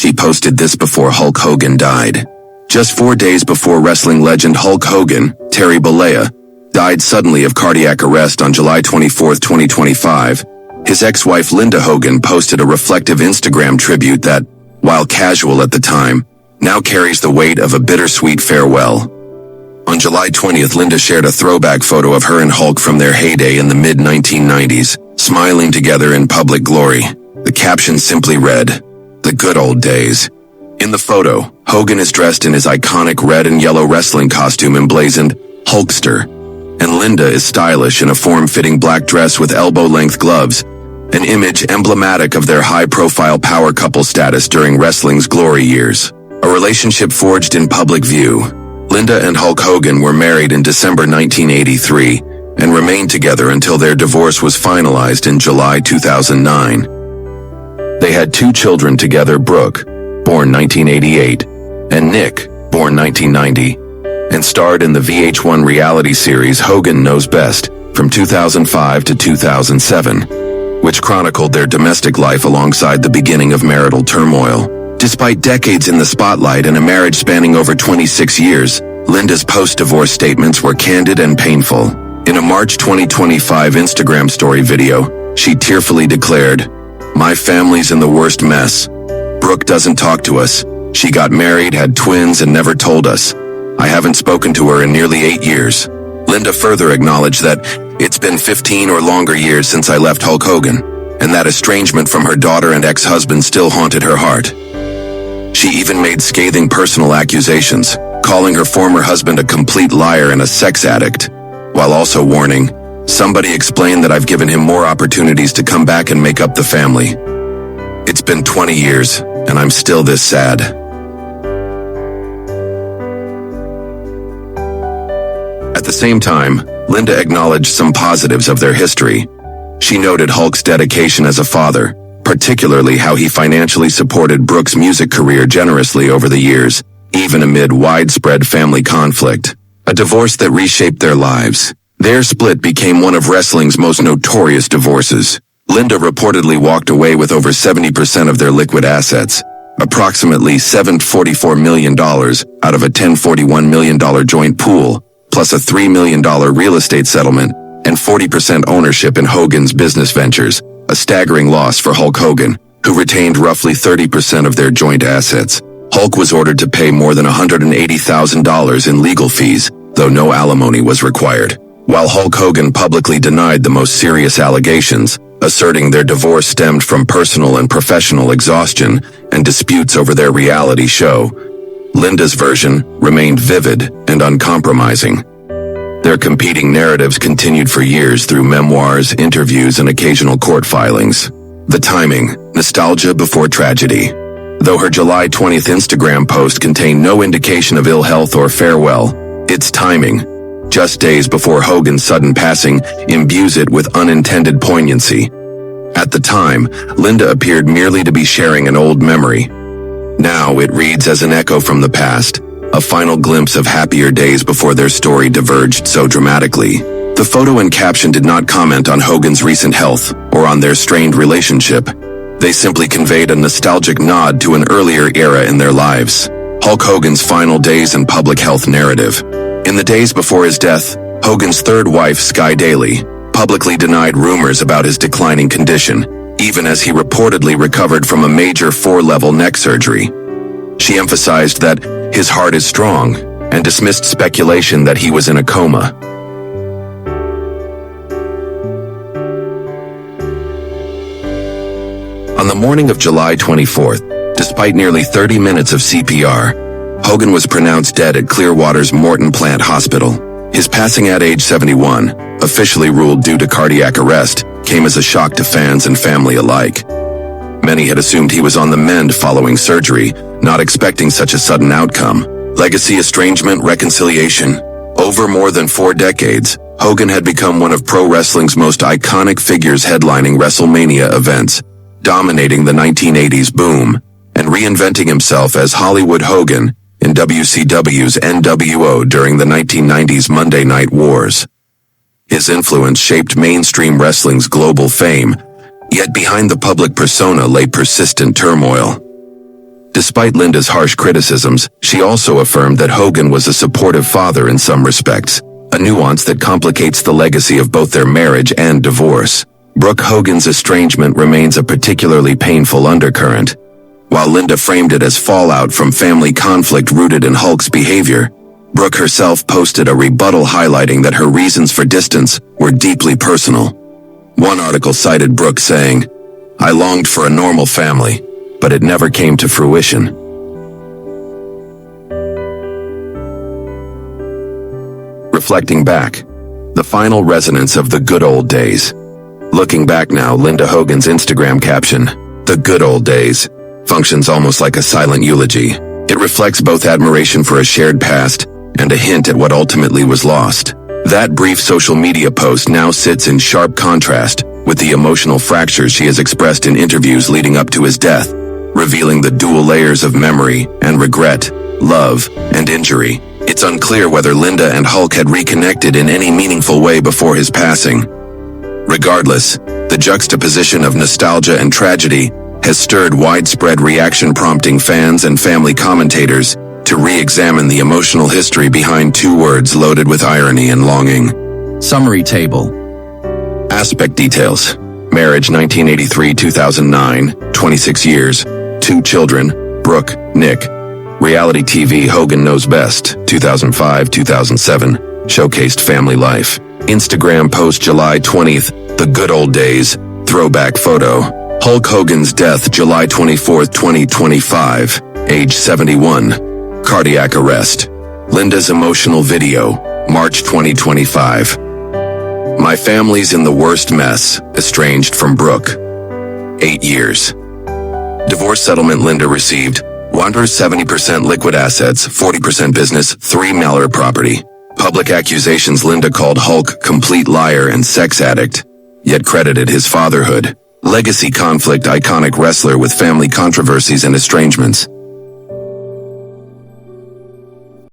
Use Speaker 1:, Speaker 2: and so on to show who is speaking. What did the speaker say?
Speaker 1: She posted this before Hulk Hogan died. Just 4 days before wrestling legend Hulk Hogan, Terry Bollea, died suddenly of cardiac arrest on July 24, 2025, his ex-wife Linda Hogan posted a reflective Instagram tribute that, while casual at the time, now carries the weight of a bittersweet farewell. On July 20th, Linda shared a throwback photo of her and Hulk from their heyday in the mid-1990s, smiling together in public glory. The caption simply read, "The good old days." In the photo, Hogan is dressed in his iconic red and yellow wrestling costume emblazoned Hulkster, and Linda is stylish in a form-fitting black dress with elbow-length gloves, an image emblematic of their high-profile power couple status during wrestling's glory years. A relationship forged in public view. Linda and Hulk Hogan were married in December 1983 and remained together until their divorce was finalized in July 2009. They had 2 children together, Brooke, born 1988, and Nick, born 1990, and starred in the VH1 reality series Hogan Knows Best from 2005 to 2007, which chronicled their domestic life alongside the beginning of marital turmoil. Despite decades in the spotlight and a marriage spanning over 26 years, Linda's post-divorce statements were candid and painful. In a March 2025 Instagram story video, she tearfully declared, "My family's in the worst mess. Brooke doesn't talk to us. She got married, had twins, and never told us. I haven't spoken to her in nearly 8 years." Linda further acknowledged that it's been 15 or longer years since I left Hulk Hogan, and that estrangement from her daughter and ex-husband still haunted her heart. She even made scathing personal accusations, calling her former husband a complete liar and a sex addict, while also warning, "Somebody explain that I've given him more opportunities to come back and make up the family. It's been 20 years, and I'm still this sad." At the same time, Linda acknowledged some positives of their history. She noted Hulk's dedication as a father, particularly how he financially supported Brooke's music career generously over the years, even amid widespread family conflict. A divorce that reshaped their lives. Their split became one of wrestling's most notorious divorces. Linda reportedly walked away with over 70% of their liquid assets, approximately $744 million out of a $1041 million joint pool, plus a $3 million real estate settlement and 40% ownership in Hogan's business ventures, a staggering loss for Hulk Hogan, who retained roughly 30% of their joint assets. Hulk was ordered to pay more than $180,000 in legal fees, though no alimony was required. While Hulk Hogan publicly denied the most serious allegations, asserting their divorce stemmed from personal and professional exhaustion and disputes over their reality show, Linda's version remained vivid and uncompromising. Their competing narratives continued for years through memoirs, interviews, and occasional court filings. The timing, nostalgia before tragedy. Though her July 20th Instagram post contained no indication of ill health or farewell, its timing, just days before Hogan's sudden passing, imbues it with unintended poignancy. At the time, Linda appeared merely to be sharing an old memory. Now it reads as an echo from the past, a final glimpse of happier days before their story diverged so dramatically. The photo and caption did not comment on Hogan's recent health or on their strained relationship. They simply conveyed a nostalgic nod to an earlier era in their lives. Hulk Hogan's final days and public health narrative. In the days before his death, Hogan's third wife, Sky Daly, publicly denied rumors about his declining condition, even as he reportedly recovered from a major 4-level neck surgery. She emphasized that his heart is strong and dismissed speculation that he was in a coma. On the morning of July 24th, despite nearly 30 minutes of CPR, Hogan was pronounced dead at Clearwater's Morton Plant Hospital. His passing at age 71, officially ruled due to cardiac arrest, came as a shock to fans and family alike. Many had assumed he was on the mend following surgery, not expecting such a sudden outcome. Legacy, estrangement, reconciliation. Over more than 4 decades, Hogan had become one of pro wrestling's most iconic figures, headlining WrestleMania events, dominating the 1980s boom, and reinventing himself as Hollywood Hogan in WCW's NWO during the 1990s Monday Night Wars. His influence shaped mainstream wrestling's global fame, yet behind the public persona lay persistent turmoil. Despite Linda's harsh criticisms, she also affirmed that Hogan was a supportive father in some respects, a nuance that complicates the legacy of both their marriage and divorce. Brooke Hogan's estrangement remains a particularly painful undercurrent. While Linda framed it as fallout from family conflict rooted in Hulk's behavior, Brooke herself posted a rebuttal highlighting that her reasons for distance were deeply personal. One article cited Brooke saying, "I longed for a normal family, but it never came to fruition." Reflecting back, the final resonance of the good old days. Looking back now, Linda Hogan's Instagram caption, "The good old days," functions almost like a silent eulogy. It reflects both admiration for a shared past and a hint at what ultimately was lost. That brief social media post now sits in sharp contrast with the emotional fractures she has expressed in interviews leading up to his death, revealing the dual layers of memory and regret, love and injury. It's unclear whether Linda and Hulk had reconnected in any meaningful way before his passing. Regardless, the juxtaposition of nostalgia and tragedy has stirred widespread reaction, prompting fans and family commentators to re-examine the emotional history behind two words loaded with irony and longing. Summary table. Aspect details. Marriage 1983-2009, 26 years, 2 children, Brooke, Nick. Reality TV Hogan Knows Best, 2005-2007, showcased family life. Instagram post July 20th, The Good Old Days, throwback photo. Hulk Hogan's death July 24th, 2025, age 71, cardiac arrest. Linda's emotional video, March 2025. My family's in the worst mess, estranged from Brooke. 8 years. Divorce settlement Linda received, 170% liquid assets, 40% business, 3 Malheur property. Public accusations Linda called Hulk complete liar and sex addict, yet credited his fatherhood. Legacy conflict iconic wrestler with family controversies and estrangements.